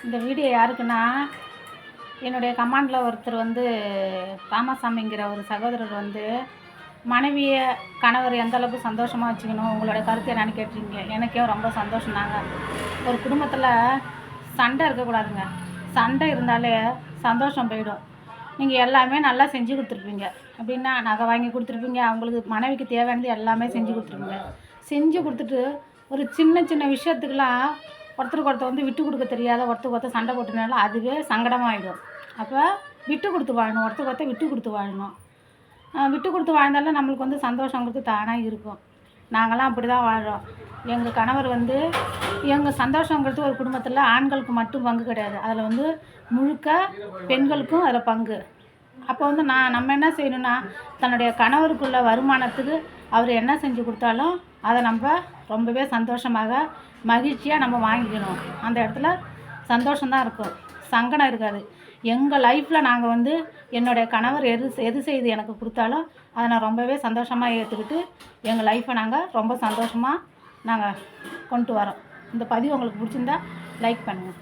இந்த வீடியோ யாருக்குன்னா, என்னுடைய கமாண்டில் ஒருத்தர் வந்து ராமசாமிங்கிற ஒரு சகோதரர் வந்து மனைவியை கணவர் எந்த அளவுக்கு சந்தோஷமாக வச்சுக்கணும், உங்களோட கருத்து என்னன்னு கேட்டிருக்கீங்க. எனக்கே ரொம்ப சந்தோஷம் தாங்க. ஒரு குடும்பத்தில் சண்டை இருக்கக்கூடாதுங்க. சண்டை இருந்தாலே சந்தோஷம் போயிடும். நீங்கள் எல்லாமே நல்லா செஞ்சு கொடுத்துருப்பீங்க அப்படின்னா, நகை வாங்கி கொடுத்துருப்பீங்க, அவங்களுக்கு மனைவிக்கு தேவையானது எல்லாமே செஞ்சு கொடுத்துருப்பீங்க. செஞ்சு கொடுத்துட்டு ஒரு சின்ன சின்ன விஷயத்துக்கெலாம் ஒருத்தருக்கு ஒருத்தர் வந்து விட்டு கொடுக்க தெரியாத ஒருத்தருக்கு ஒருத்தர் சண்டை போட்டுனாலும் அதுவே சங்கடமாகிடும். அப்போ விட்டு கொடுத்து வாழணும், ஒருத்தருக்கு ஒருத்தர் விட்டு கொடுத்து வாழணும். விட்டு கொடுத்து வாழ்ந்தாலும் நம்மளுக்கு வந்து சந்தோஷங்கிறது தானாக இருக்கும். நாங்களாம் அப்படி தான் வாழ்கிறோம். எங்கள் கணவர் வந்து எங்கள் சந்தோஷங்கிறது ஒரு குடும்பத்தில் ஆண்களுக்கு மட்டும் பங்கு கிடையாது, அதில் வந்து முழுக்க பெண்களுக்கும் அதில் பங்கு. அப்போ வந்து நம்ம என்ன செய்யணும்னா, தன்னுடைய கணவருக்குள்ள வருமானத்துக்கு அவர் என்ன செஞ்சு கொடுத்தாலும் அதை நம்ம ரொம்பவே சந்தோஷமாக மகிழ்ச்சியாக நம்ம வாங்கிக்கணும். அந்த இடத்துல சந்தோஷம்தான் இருக்கும், சங்கடம் இருக்காது. எங்கள் லைஃப்பில் நாங்கள் வந்து என்னுடைய கணவர் எது செய்து எனக்கு கொடுத்தாலும் அதை நான் ரொம்பவே சந்தோஷமாக ஏற்றுக்கிட்டு எங்கள் லைஃப்பை நாங்கள் ரொம்ப சந்தோஷமாக நாங்கள் கொண்டு வரோம். இந்த பதிவு உங்களுக்கு பிடிச்சிருந்தா லைக் பண்ணுங்கள்.